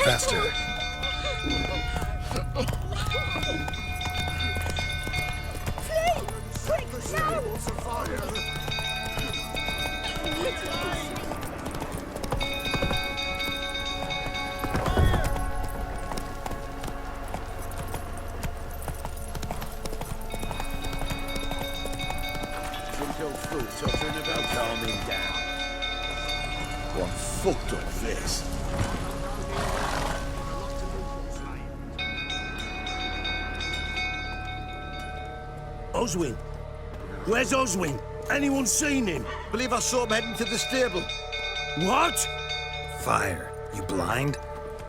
Faster. Talking about calming down. What fucked up this? Oswin? Where's Oswin? Anyone seen him? Believe I saw him heading to the stable. What? Fire. You blind?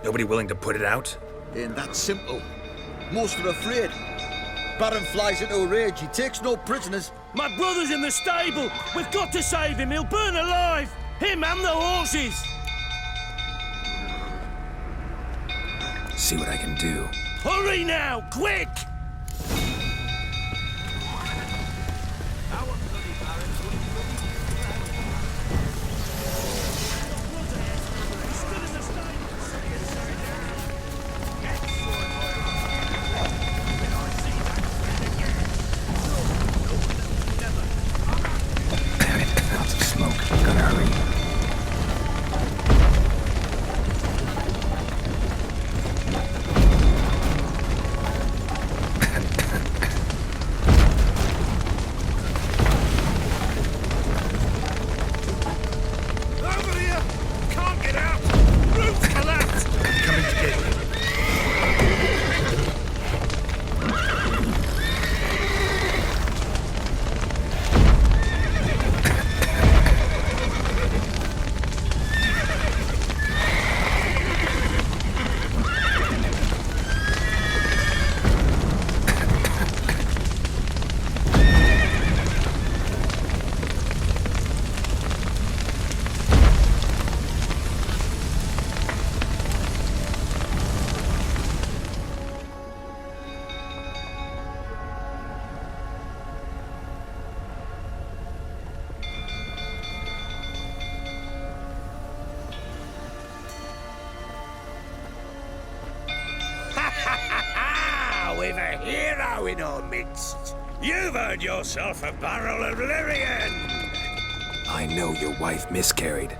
Nobody willing to put it out? Ain't that simple. Most are afraid. Baron flies into a rage. He takes no prisoners. My brother's in the stable! We've got to save him! He'll burn alive! Him and the horses! See what I can do. Hurry now! Quick! Lots of smoke. Gotta hurry. Over here! Can't get out! Roof collapsed! Coming to get you. We've a hero in our midst. You've earned yourself a barrel of Lyrian. I know your wife miscarried.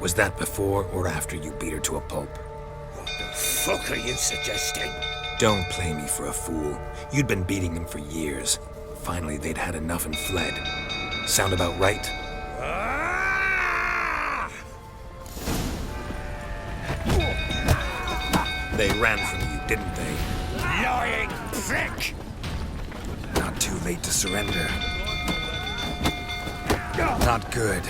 Was that before or after you beat her to a pulp? What the fuck are you suggesting? Don't play me for a fool. You'd been beating them for years. Finally, they'd had enough and fled. Sound about right? Ah! They ran from you, didn't they? Lying prick! Not too late to surrender. Not good.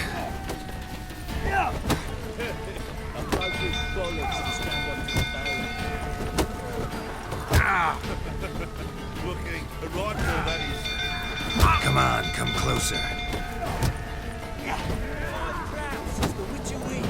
Looking a rifle, that is. Come on, come closer. You wait!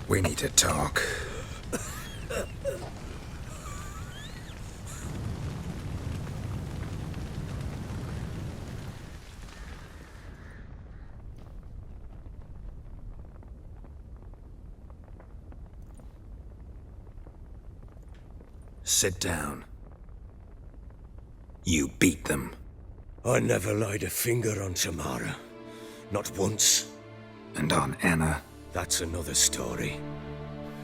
We need to talk. Sit down. You beat them. I never laid a finger on Tamara. Not once. And on Anna. That's another story.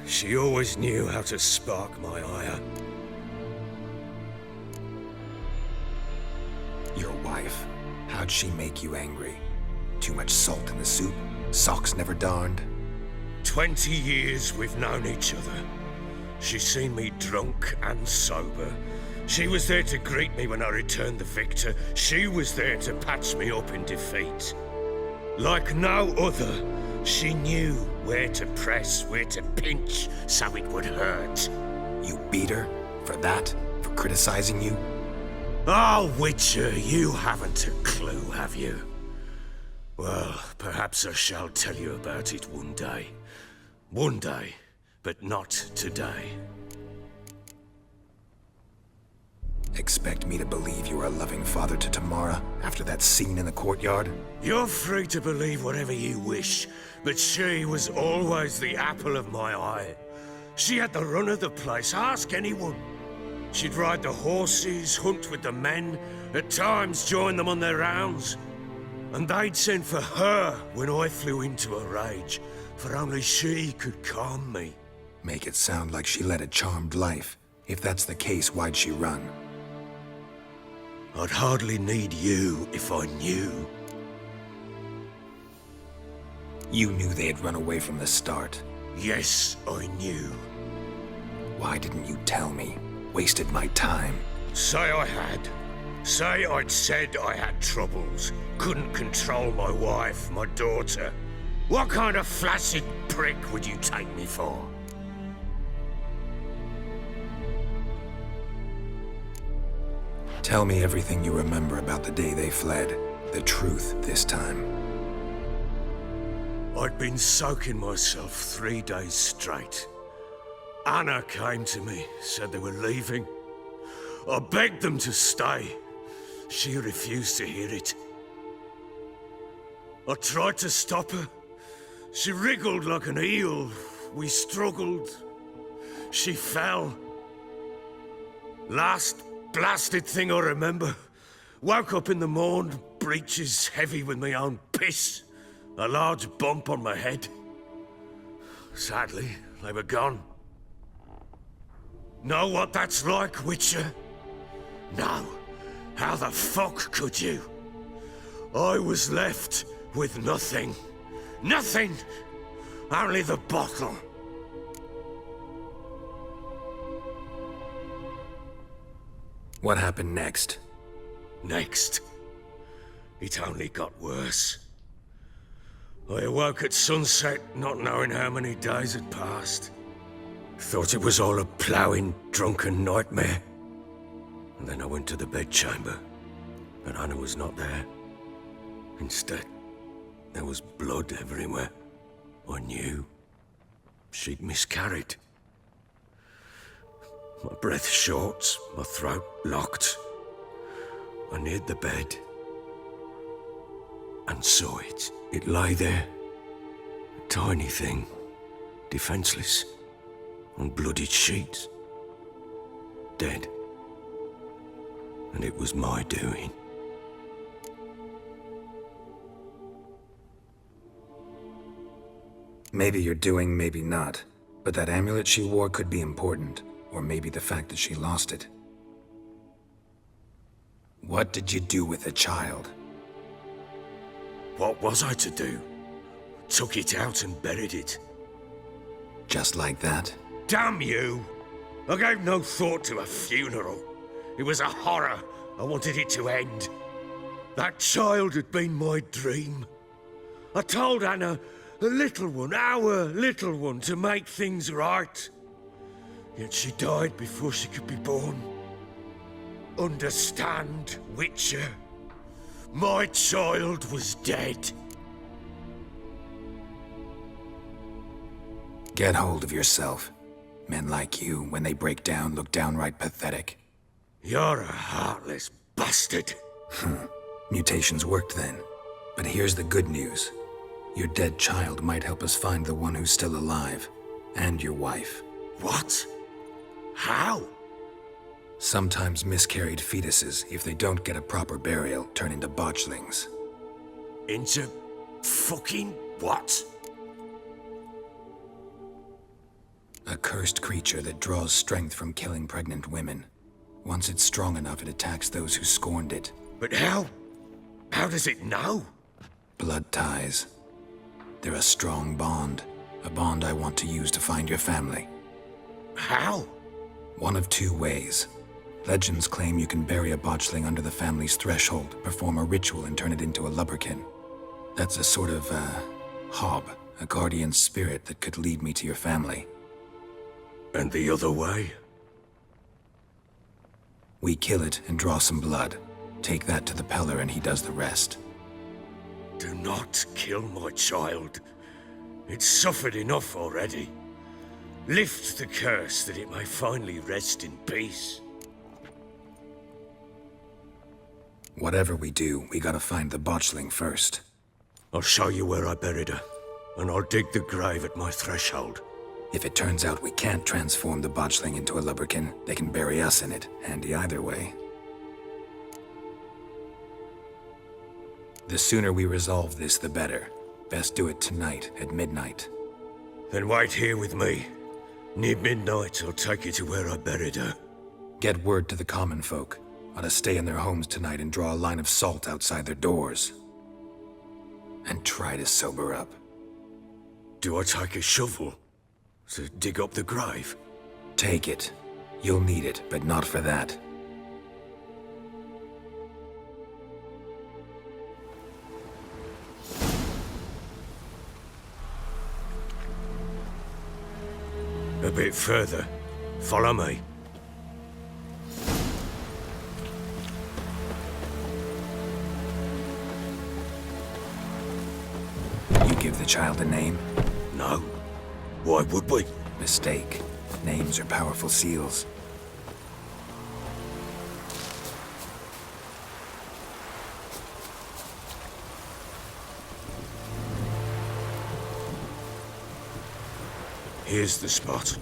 She always knew how to spark my ire. Your wife. How'd she make you angry? Too much salt in the soup? Socks never darned? 20 years we've known each other. She's seen me drunk and sober. She was there to greet me when I returned the victor. She was there to patch me up in defeat. Like no other, she knew where to press, where to pinch, so it would hurt. You beat her? For that? For criticizing you? Oh, Witcher, you haven't a clue, have you? Well, perhaps I shall tell you about it one day. One day, but not today. Expect me to believe you are a loving father to Tamara after that scene in the courtyard? You're free to believe whatever you wish, but she was always the apple of my eye. She had the run of the place, ask anyone. She'd ride the horses, hunt with the men, at times join them on their rounds. And they'd send for her when I flew into a rage, for only she could calm me. Make it sound like she led a charmed life. If that's the case, why'd she run? I'd hardly need you if I knew. You knew they had run away from the start. Yes, I knew. Why didn't you tell me? Wasted my time. Say I had. Say I'd said I had troubles. Couldn't control my wife, my daughter. What kind of flaccid prick would you take me for? Tell me everything you remember about the day they fled. The truth this time. I'd been soaking myself 3 days straight. Anna came to me, said they were leaving. I begged them to stay. She refused to hear it. I tried to stop her. She wriggled like an eel. We struggled. She fell. Last blasted thing I remember. Woke up in the morn, breeches heavy with my own piss. A large bump on my head. Sadly, they were gone. Know what that's like, Witcher? No. How the fuck could you? I was left with nothing. Nothing! Only the bottle. What happened next? Next, it only got worse. I awoke at sunset, not knowing how many days had passed. Thought it was all a ploughing, drunken nightmare. And then I went to the bedchamber, but Anna was not there. Instead, there was blood everywhere. I knew she'd miscarried. My breath short, my throat locked. I neared the bed and saw it. It lay there, a tiny thing, defenseless, on bloodied sheets, dead. And it was my doing. Maybe you're doing, maybe not. But that amulet she wore could be important. Or maybe the fact that she lost it. What did you do with the child? What was I to do? Took it out and buried it. Just like that? Damn you! I gave no thought to a funeral. It was a horror. I wanted it to end. That child had been my dream. I told Anna, the little one, our little one, to make things right. Yet she died before she could be born. Understand, Witcher? My child was dead. Get hold of yourself. Men like you, when they break down, look downright pathetic. You're a heartless bastard. Mutations worked then. But here's the good news. Your dead child might help us find the one who's still alive. And your wife. What? How? Sometimes miscarried fetuses, if they don't get a proper burial, turn into botchlings. Into fucking what? A cursed creature that draws strength from killing pregnant women. Once it's strong enough, it attacks those who scorned it. But how? How does it know? Blood ties. They're a strong bond. A bond I want to use to find your family. How? One of two ways. Legends claim you can bury a botchling under the family's threshold, perform a ritual, and turn it into a Luberkin. That's a sort of, hob, a guardian spirit that could lead me to your family. And the other way? We kill it and draw some blood. Take that to the Peller and he does the rest. Do not kill my child. It's suffered enough already. Lift the curse that it may finally rest in peace. Whatever we do, we gotta find the botchling first. I'll show you where I buried her, and I'll dig the grave at my threshold. If it turns out we can't transform the botchling into a Luberkin, they can bury us in it. Handy either way. The sooner we resolve this, the better. Best do it tonight, at midnight. Then wait here with me. Near midnight, I'll take you to where I buried her. Get word to the common folk. Ought to stay in their homes tonight and draw a line of salt outside their doors. And try to sober up. Do I take a shovel to dig up the grave? Take it. You'll need it, but not for that. A bit further. Follow me. You give the child a name? No. Why would we? Mistake. Names are powerful seals. Here's the spot.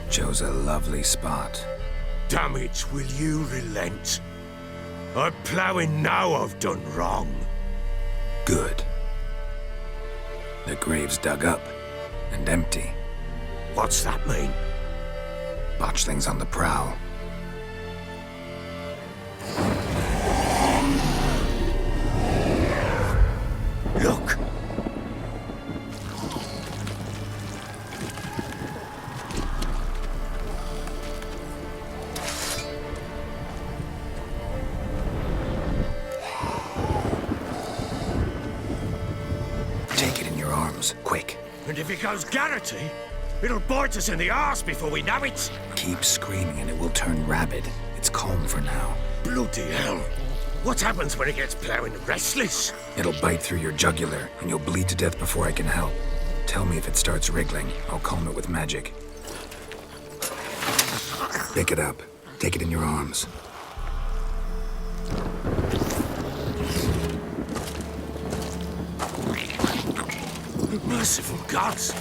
Chose a lovely spot. Damn it, will you relent? I'm ploughing now I've done wrong. Good. The grave's dug up and empty. What's that mean? Botchling's on the prowl. Look! Take it in your arms, quick. And if it goes Garrity, it'll bite us in the arse before we know it. Keep screaming and it will turn rabid. It's calm for now. Bloody hell. What happens when it gets ploughing restless? It'll bite through your jugular, and you'll bleed to death before I can help. Tell me if it starts wriggling. I'll calm it with magic. Pick it up. Take it in your arms. Merciful gods!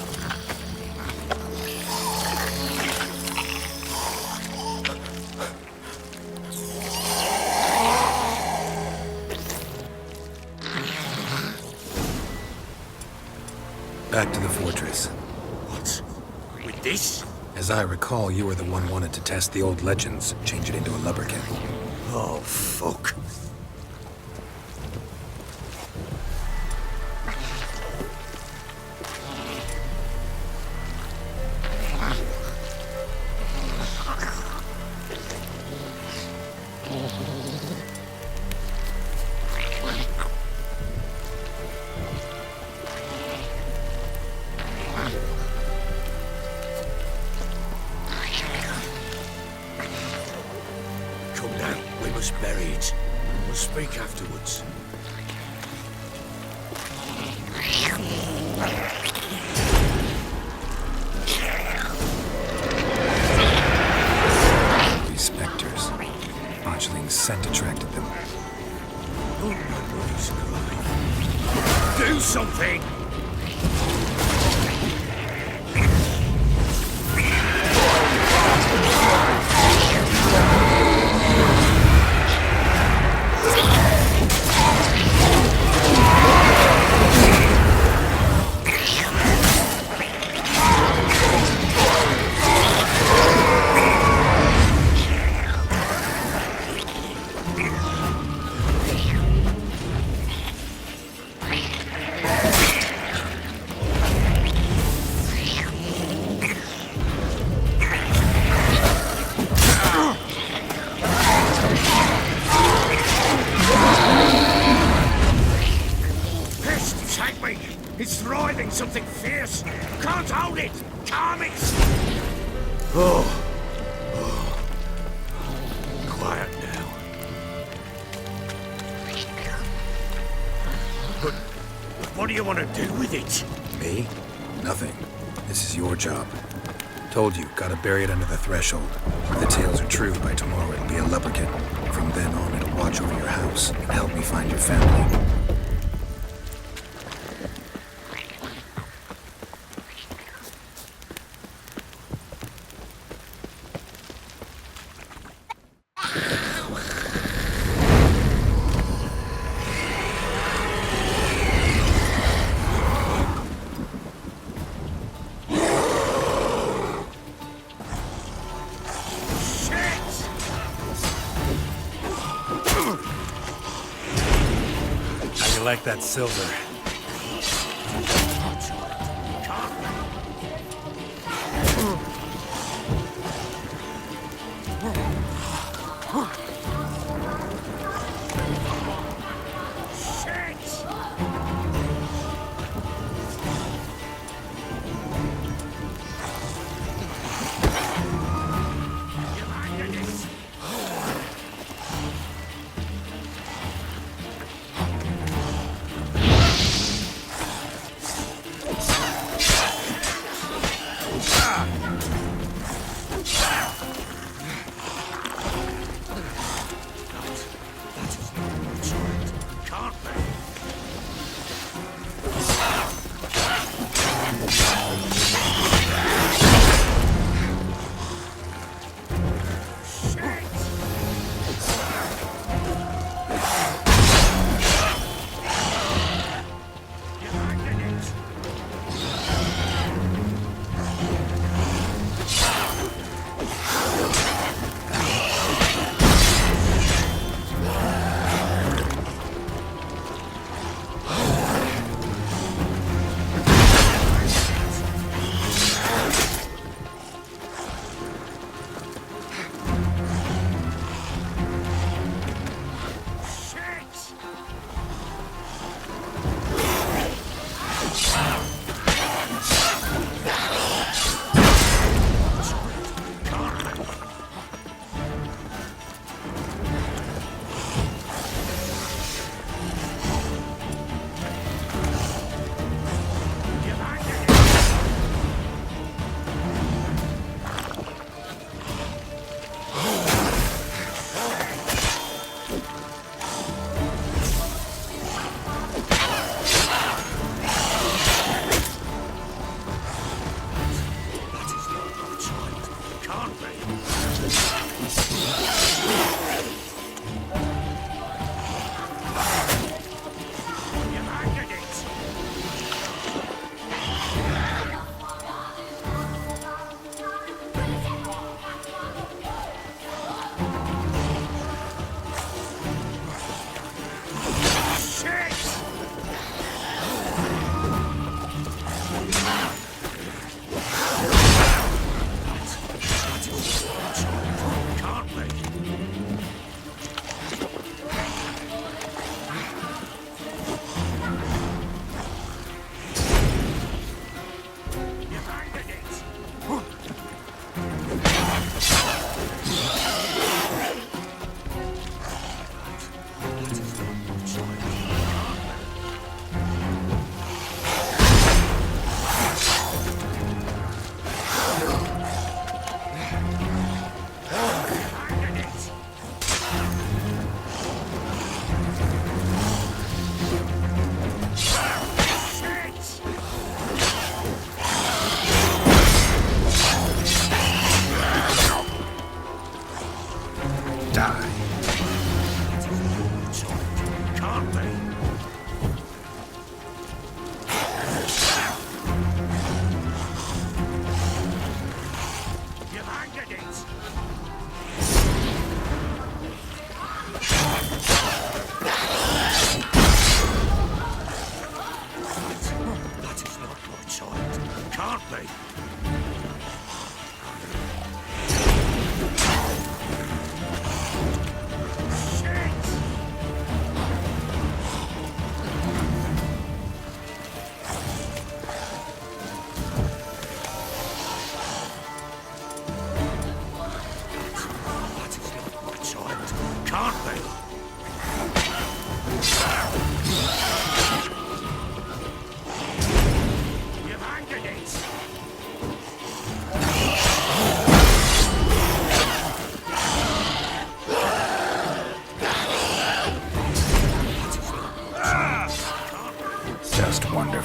Back to the fortress. What? With this? As I recall, you were the one wanted to test the old legends, change it into a Luberkin. Oh, fuck. Come now, we must bury it. We'll speak afterwards. These specters. Botchling's scent attracted them. Oh, my body's crying. Do something! It's thriving something fierce. Can't hold it. Calm it. Oh. do you want to do with it? Me? Nothing. This is your job. Told you, gotta bury it under the threshold. If the tales are true, by tomorrow it'll be a Luberkin. From then on, it'll watch over your house and help me find your family. How you like that silver?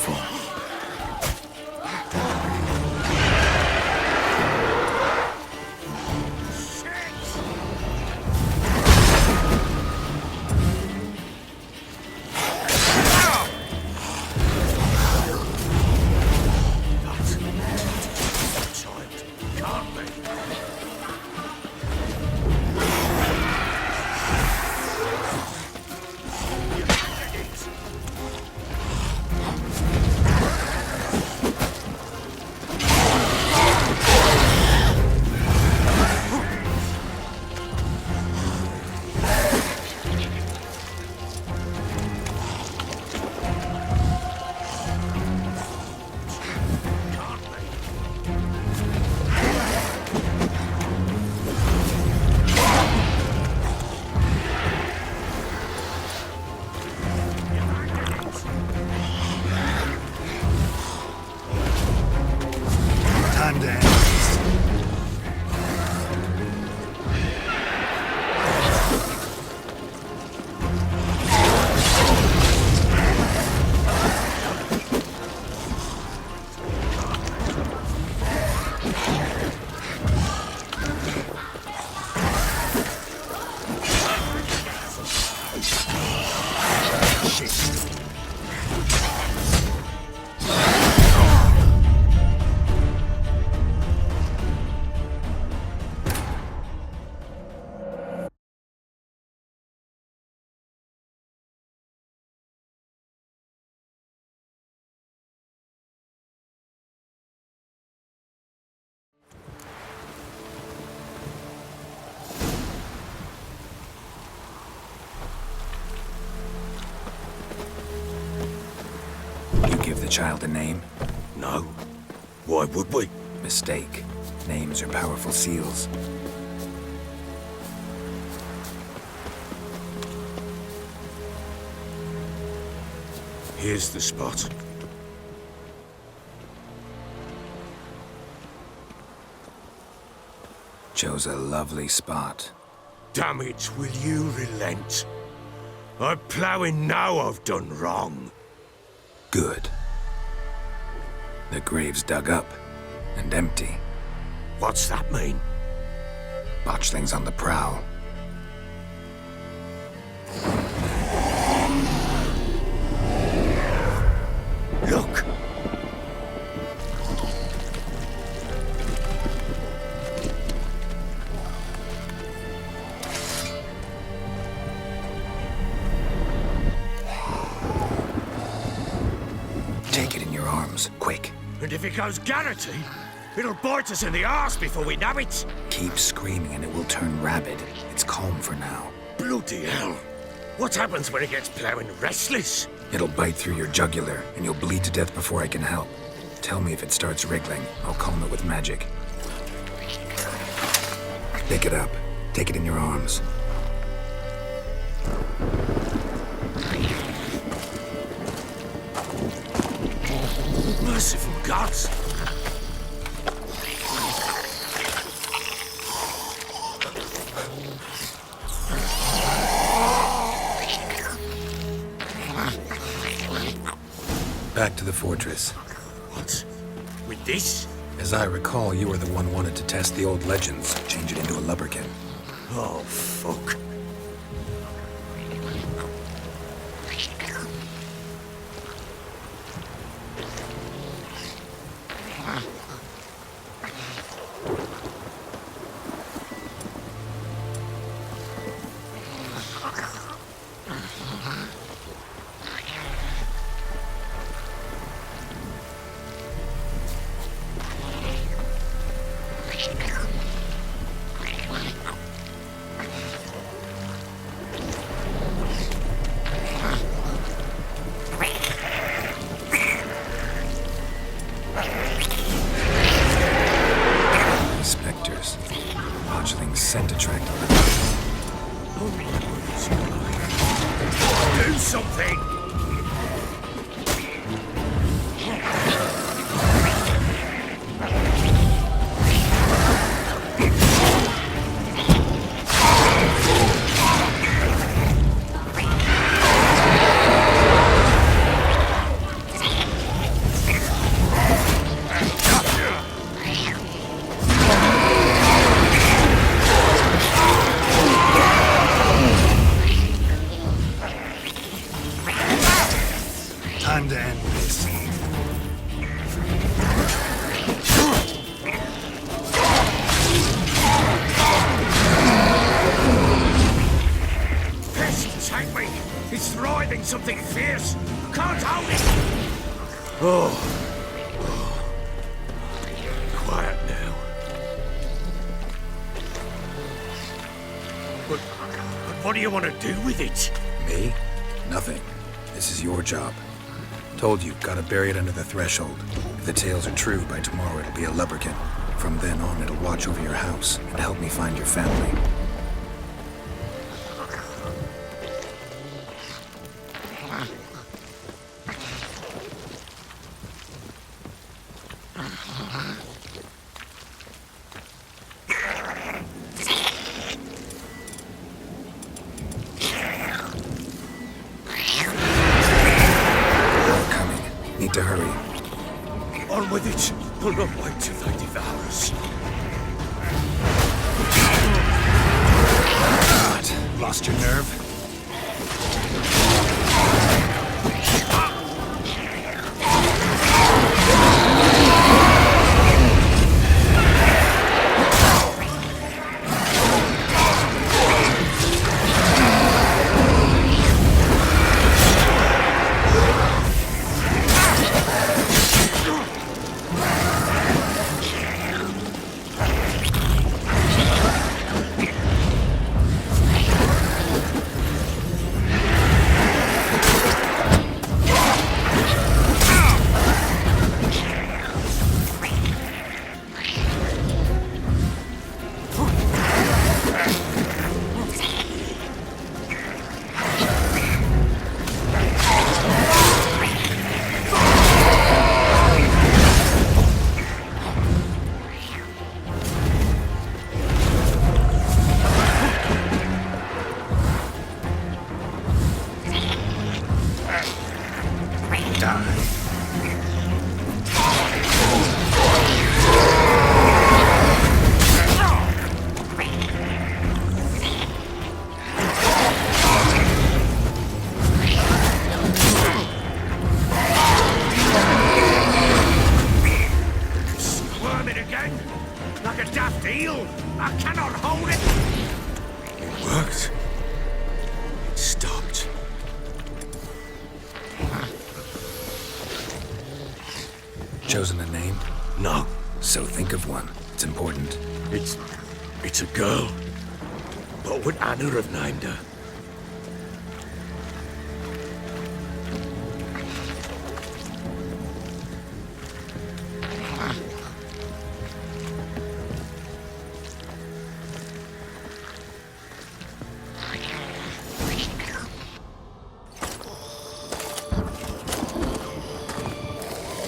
careful. Time to end. You give the child a name? No. Why would we? Mistake. Names are powerful seals. Here's the spot. Chose a lovely spot. Damn it, will you relent? I'm ploughing now I've done wrong. Good. The grave's dug up and empty. What's that mean? Botchling's on the prowl. Look! Take it in your arms, quick. And if it goes Garrity, it'll bite us in the arse before we know it. Keep screaming and it will turn rabid. It's calm for now. Bloody hell. What happens when it gets ploughing restless? It'll bite through your jugular, and you'll bleed to death before I can help. Tell me if it starts wriggling. I'll calm it with magic. Pick it up. Take it in your arms. Merciful gods! Back to the fortress. What? With this? As I recall, you were the one wanted to test the old legends, change it into a Luberkin. Oh, fuck. Spectres. Botchling's scent attracting them. Do something! Time to end this. Pest, take me! It's writhing something fierce! I can't hold it! Oh. Quiet now. But what do you want to do with it? Me? Nothing. This is your job. Told you, gotta bury it under the threshold. If the tales are true, by tomorrow it'll be a Luberkin. From then on, it'll watch over your house and help me find your family. Need to hurry. On with it! We'll not wait till they devour us. God, lost your nerve? Like a daft eel! I cannot hold it! It worked. It stopped. Chosen a name? No. So think of one. It's important. It's a girl. What would Anna have named her?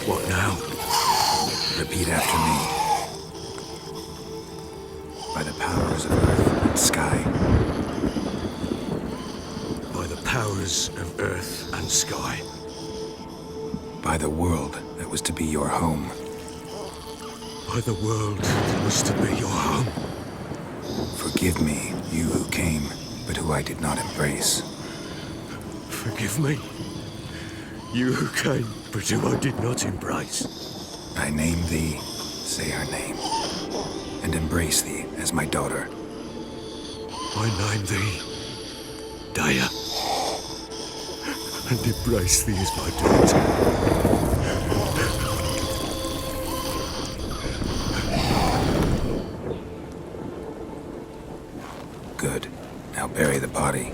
What now? Repeat after me. By the powers of earth and sky. By the powers of earth and sky. By the world that was to be your home. By the world that was to be your home. Forgive me, you who came, but who I did not embrace. Forgive me. You who came, but who I did not embrace. I name thee, say her name, and embrace thee as my daughter. I name thee, Daya, and embrace thee as my daughter. Good. Now bury the body.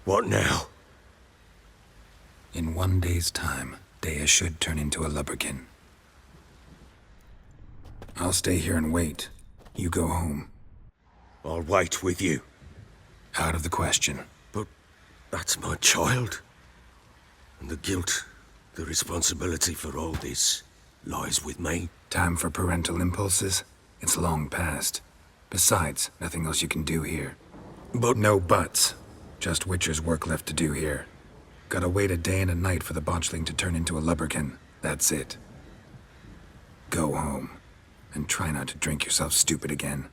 What now? In 1 day's time, Daya should turn into a Luberkin. I'll stay here and wait. You go home. I'll wait with you. Out of the question. But that's my child. And the guilt The responsibility for all this lies with me. Time for parental impulses? It's long past. Besides, nothing else you can do here. But No buts. Just Witcher's work left to do here. Gotta wait a day and a night for the botchling to turn into a Luberkin. That's it. Go home. And try not to drink yourself stupid again.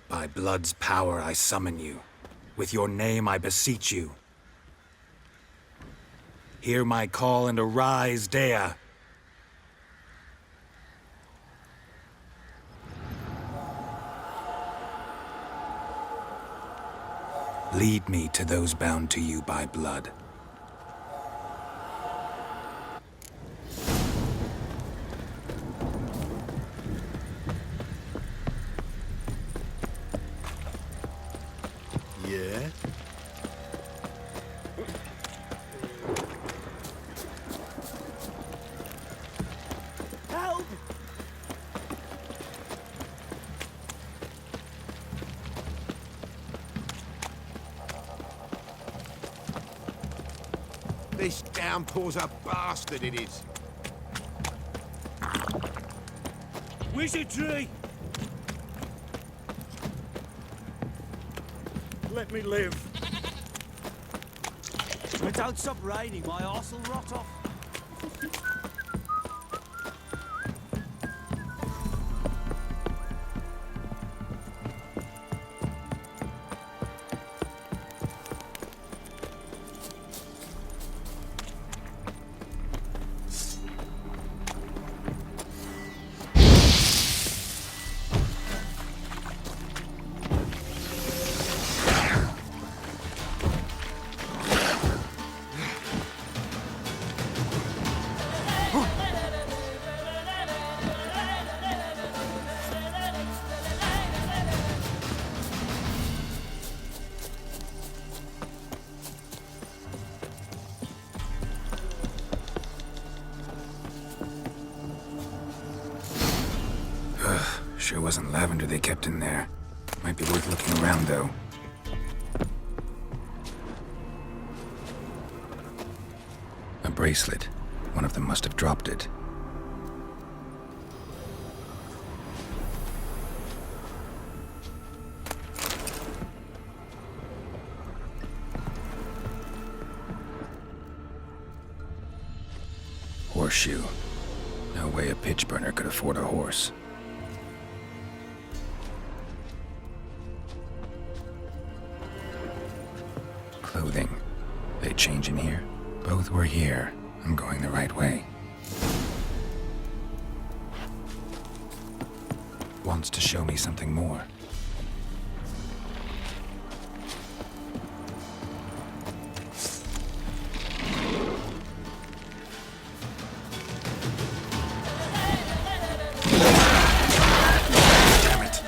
By blood's power I summon you. With your name I beseech you. Hear my call and arise, Dea. Lead me to those bound to you by blood. Yeah? Help! This downpour's a bastard, it is. Wizardry! Let me live. If it don't stop raining, my arse will rot off. Sure wasn't lavender they kept in there. Might be worth looking around, though. A bracelet. One of them must have dropped it. Horseshoe. No way a pitch burner could afford a horse. Clothing. They change in here? Both were here. I'm going the right way. Wants to show me something more. Damn it.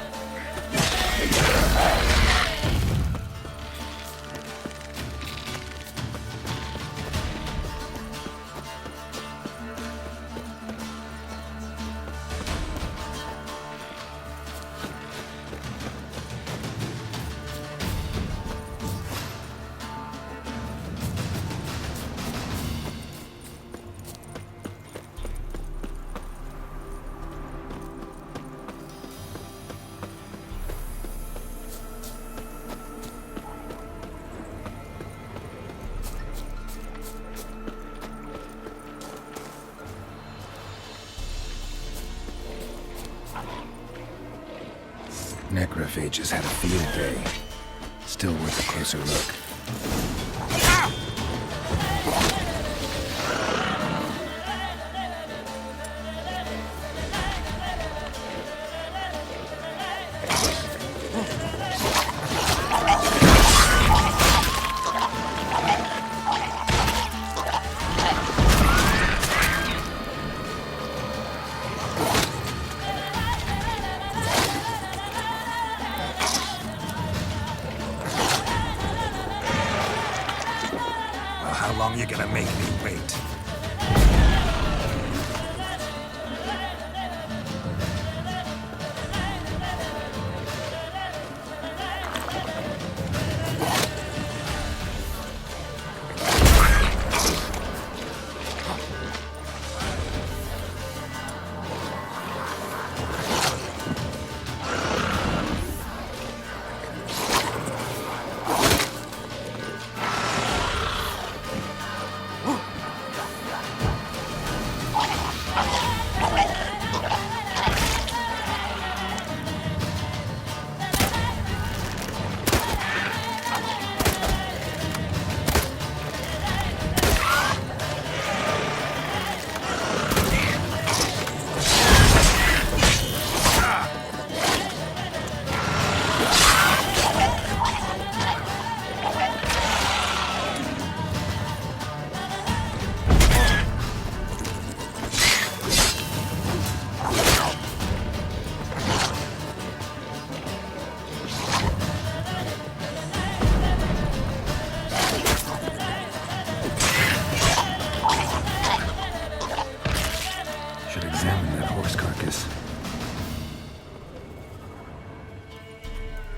Necrophages had a field day. Still worth a closer look. long you gonna make me wait?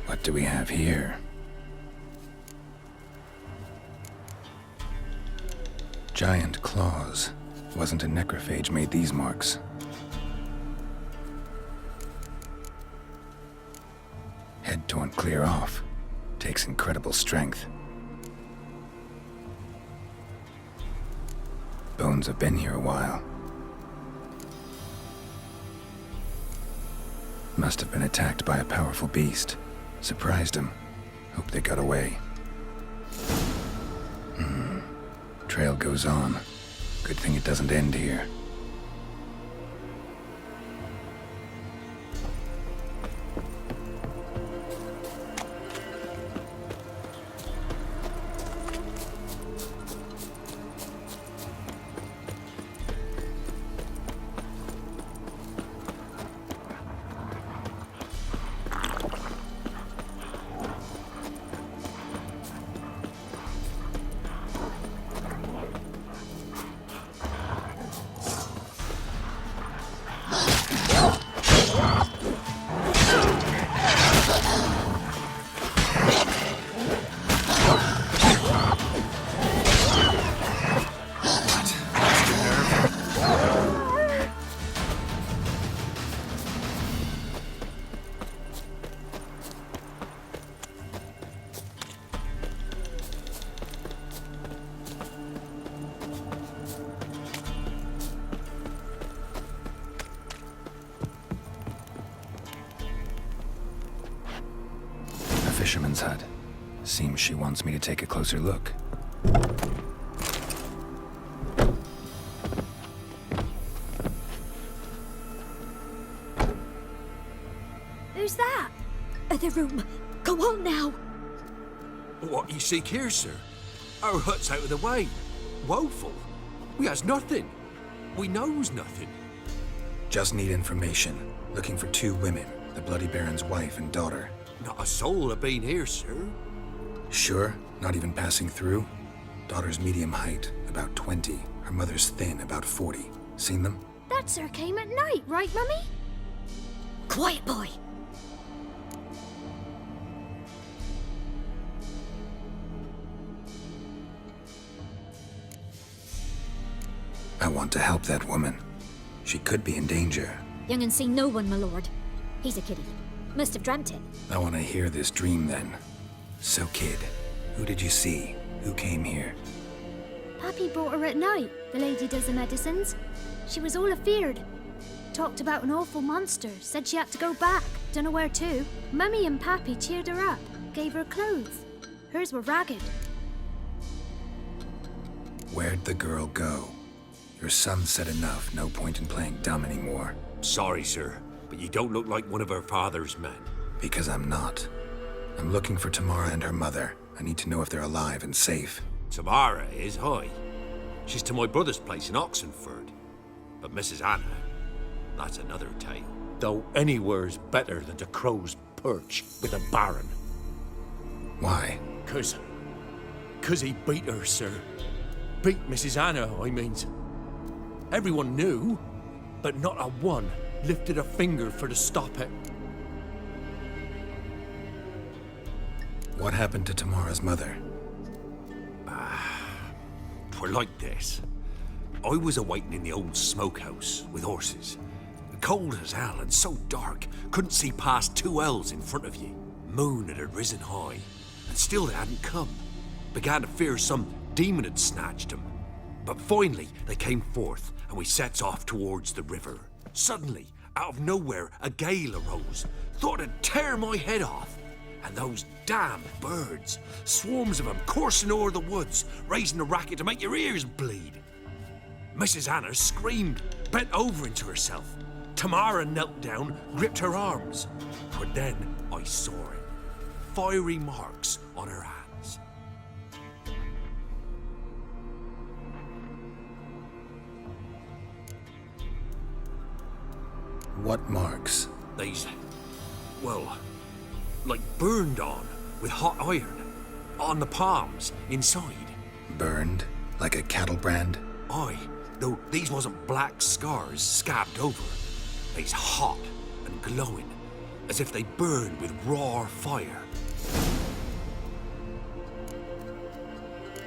What do we have here? Giant claws. Wasn't a necrophage made these marks. Head torn clear off. Takes incredible strength. Bones have been here a while. Must have been attacked by a powerful beast. Surprised him. Hope they got away. Trail goes on. Good thing it doesn't end here. Fisherman's hut. Seems she wants me to take a closer look. Who's that? Other room. Go on now. What you seek here, sir? Our hut's out of the way. Woeful. We has nothing. We knows nothing. Just need information. Looking for 2 women. The Bloody Baron's wife and daughter. Not a soul have been here, sir. Sure? Not even passing through? Daughter's medium height, about 20. Her mother's thin, about 40. Seen them? That sir came at night, right, Mummy? Quiet, boy. I want to help that woman. She could be in danger. Young and seen no one, my lord. He's a kiddie. Must have dreamt it. I want to hear this dream then. So, kid, who did you see? Who came here? Pappy brought her at night, the lady does the medicines. She was all afeared. Talked about an awful monster, said she had to go back, dunno where to. Mummy and Pappy cheered her up, gave her clothes. Hers were ragged. Where'd the girl go? Your son said enough, no point in playing dumb anymore. Sorry, sir, but you don't look like one of her father's men. Because I'm not. I'm looking for Tamara and her mother. I need to know if they're alive and safe. Tamara is, aye. She's to my brother's place in Oxenford. But Mrs. Anna, that's another tale. Though anywhere's better than the Crow's Perch with a baron. Why? 'Cause he beat her, sir. beat Mrs. Anna, I means. Everyone knew, but not a one lifted a finger for to stop it. What happened to Tamara's mother? Twere like this. I was awaiting in the old smokehouse with horses. Cold as hell and so dark, couldn't see past 2 ells in front of you. Moon had risen high, and still they hadn't come. Began to fear some demon had snatched them. But finally they came forth, and we sets off towards the river. Suddenly, out of nowhere, a gale arose. Thought it'd tear my head off. And those damn birds, swarms of them coursing o'er the woods, raising a racket to make your ears bleed. Mrs. Anna screamed, bent over into herself. Tamara knelt down, gripped her arms. But then I saw it. Fiery marks on her hands. What marks? They's, well, like burned on with hot iron. On the palms, inside. Burned? Like a cattle brand? Aye, though these wasn't black scars scabbed over. They's hot and glowing, as if they burned with raw fire.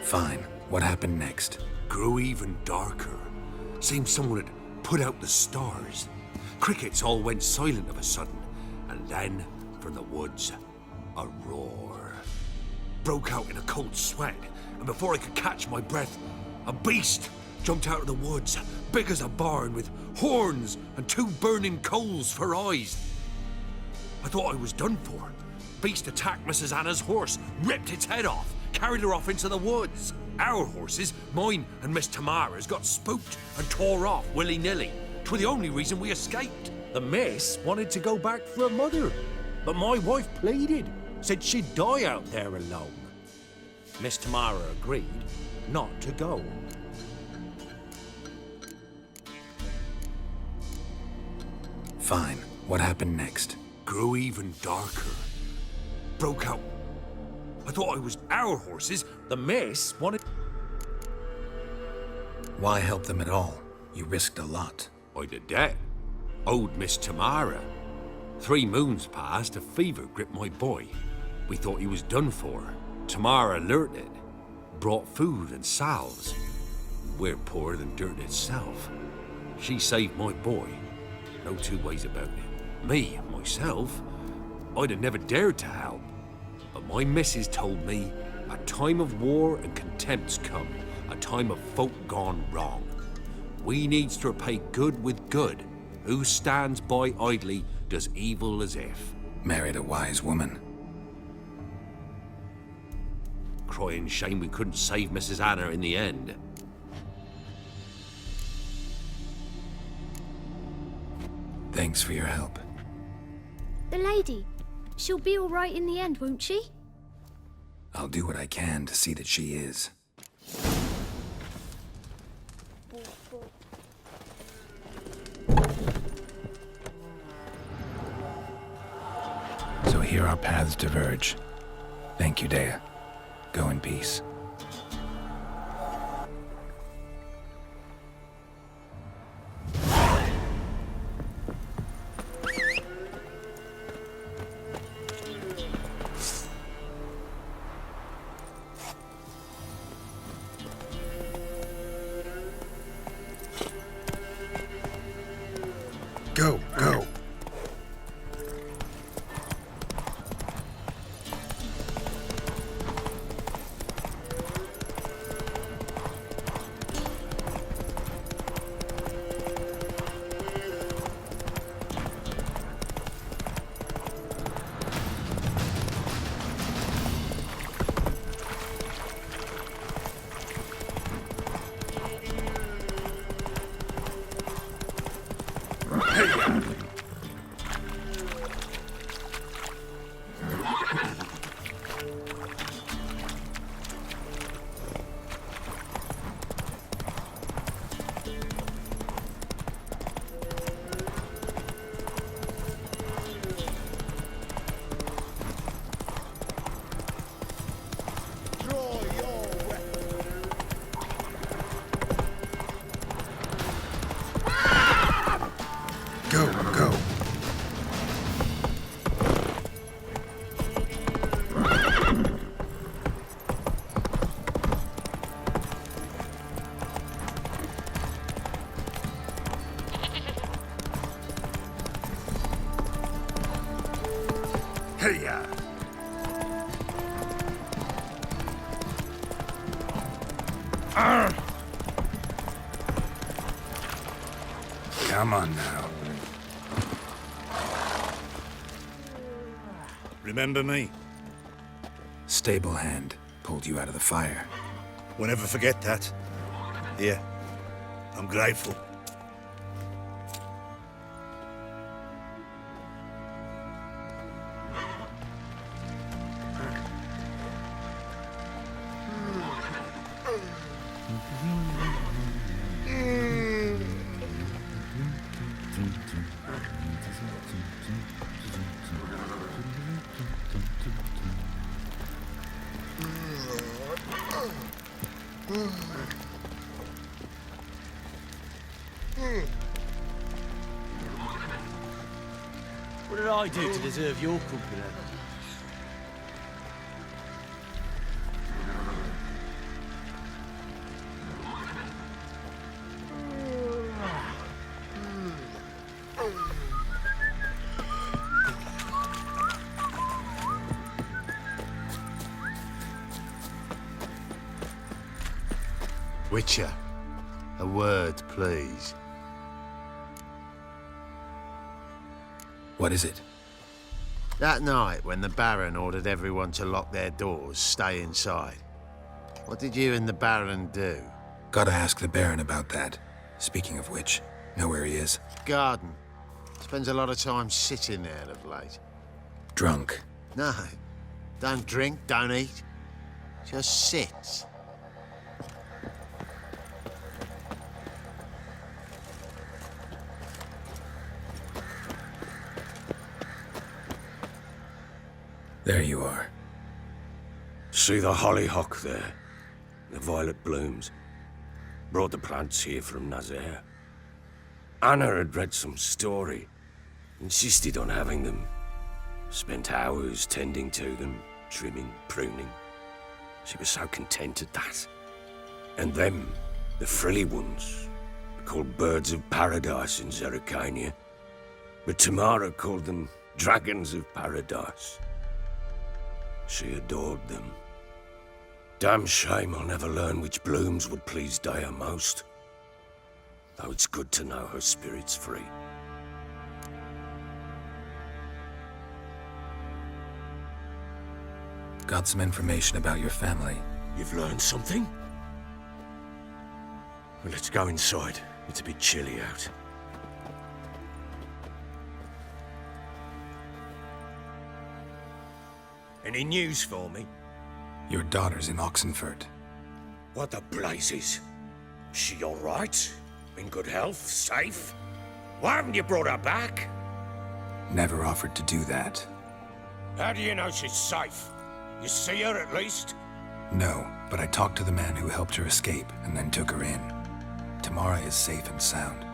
Fine. What happened next? Grew even darker. Seemed someone had put out the stars. Crickets all went silent of a sudden, and then, from the woods, a roar. Broke out in a cold sweat, and before I could catch my breath, a beast jumped out of the woods, big as a barn, with horns and 2 burning coals for eyes. I thought I was done for. Beast attacked Mrs. Anna's horse, ripped its head off, carried her off into the woods. Our horses, mine and Miss Tamara's, got spooked and tore off willy-nilly. 'Twere the only reason we escaped. The miss wanted to go back for her mother, but my wife pleaded, said she'd die out there alone. Miss Tamara agreed not to go. Fine. What happened next? Grew even darker. Broke out. I thought I was our horses. The miss wanted... Why help them at all? You risked a lot. I'd a debt. Owed Miss Tamara. 3 moons passed, a fever gripped my boy. We thought he was done for. Tamara alerted. Brought food and salves. We're poorer than dirt itself. She saved my boy. No 2 ways about it. Me, myself, I'd have never dared to help. But my missus told me a time of war and contempt's come. A time of folk gone wrong. We needs to repay good with good. Who stands by idly does evil as if. Married a wise woman. Crying shame we couldn't save Mrs. Anna in the end. Thanks for your help. The lady, she'll be all right in the end, won't she? I'll do what I can to see that she is. So here our paths diverge. Thank you, Dea. Go in peace. Go, go. Hiya! Come on now. Remember me? Stable hand pulled you out of the fire. We'll never forget that. Here, I'm grateful. What did I do to deserve your company? Witcher, a word, please. What is it? That night when the Baron ordered everyone to lock their doors, stay inside, what did you and the Baron do? Gotta ask the Baron about that. Speaking of which, know where he is? Garden. Spends a lot of time sitting there of late. Drunk. No, don't drink, don't eat. Just sits. There you are. See the hollyhock there? The violet blooms. Brought the plants here from Nazaire. Anna had read some story. Insisted on having them. Spent hours tending to them, trimming, pruning. She was so content at that. And them, the frilly ones, are called birds of paradise in Zerrikania. But Tamara called them dragons of paradise. She adored them. Damn shame I'll never learn which blooms would please Dea most. Though it's good to know her spirit's free. Got some information about your family. You've learned something? Well, let's go inside. It's a bit chilly out. Any news for me? Your daughter's in Oxenfurt. What the blazes? She all right? In good health? Safe? Why haven't you brought her back? Never offered to do that. How do you know she's safe? You see her at least? No, but I talked to the man who helped her escape and then took her in. Tamara is safe and sound.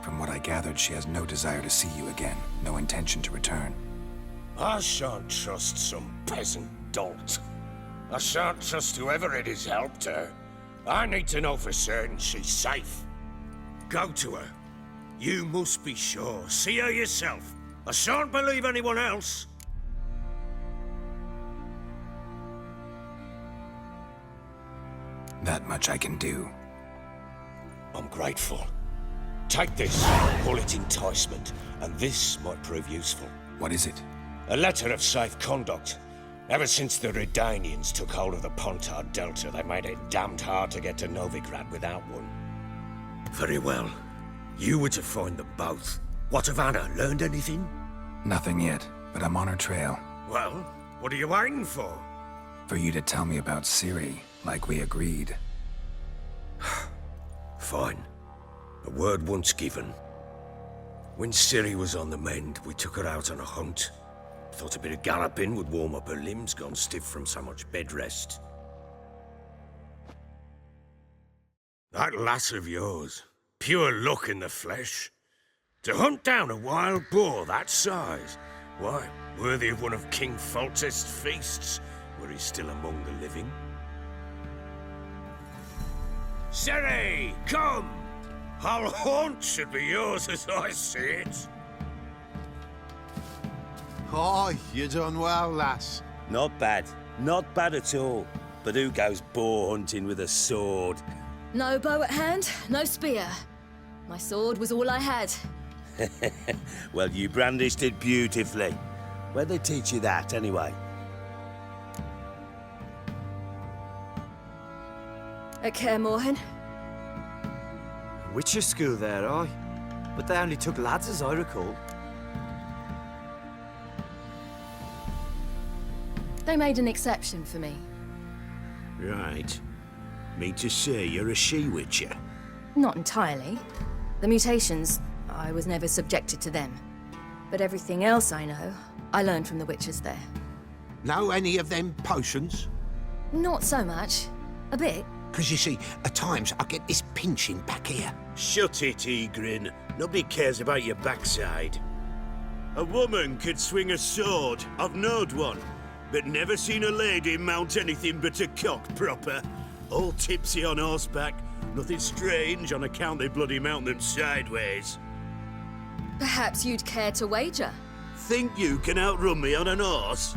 From what I gathered, she has no desire to see you again, no intention to return. I shan't trust some peasant dolt. I shan't trust whoever it is helped her. I need to know for certain she's safe. Go to her. You must be sure. See her yourself. I shan't believe anyone else. That much I can do. I'm grateful. Take this, call it enticement, and this might prove useful. What is it? A letter of safe conduct. Ever since the Redanians took hold of the Pontard Delta, they made it damned hard to get to Novigrad without one. Very well. You were to find them both. What of Anna? Learned anything? Nothing yet, but I'm on her trail. Well, what are you waiting for? For you to tell me about Ciri, like we agreed. Fine. A word once given. When Ciri was on the mend, we took her out on a hunt. Thought a bit of galloping would warm up her limbs, gone stiff from so much bed rest. That lass of yours, pure luck in the flesh. To hunt down a wild boar that size, why, worthy of one of King Foltest's feasts, were he still among the living. Ciri, come! Our haunt should be yours as I see it. Oh, you done well, lass. Not bad. Not bad at all. But who goes boar hunting with a sword? No bow at hand, no spear. My sword was all I had. Well, you brandished it beautifully. Where'd they teach you that, anyway? At Kaer Morhen. Witcher school there, aye. But they only took lads, as I recall. They made an exception for me. Right. Mean to say you're a she-witcher? Not entirely. The mutations, I was never subjected to them. But everything else I know, I learned from the witches there. Know any of them potions? Not so much. A bit. Because you see, at times I get this pinching back here. Shut it, Egrin. Nobody cares about your backside. A woman could swing a sword. I've knowed one. But never seen a lady mount anything but a cock proper. All tipsy on horseback. Nothing strange on account they bloody mount them sideways. Perhaps you'd care to wager? Think you can outrun me on an horse?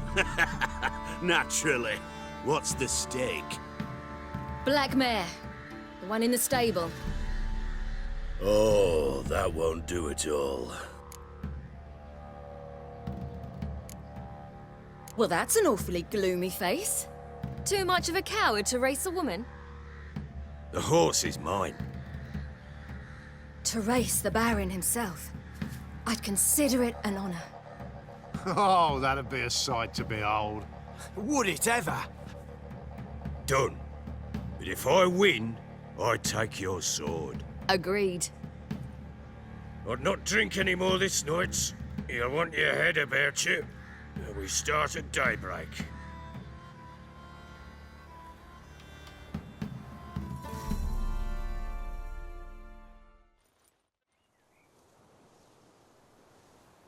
Naturally. What's the stake? Black mare. The one in the stable. Oh, that won't do at all. Well, that's an awfully gloomy face. Too much of a coward to race a woman? The horse is mine. To race the Baron himself. I'd consider it an honor. Oh, that'd be a sight to behold. Would it ever? Done. But if I win, I take your sword. Agreed. I'd not drink any more this night. You'll want your head about you. We start at daybreak.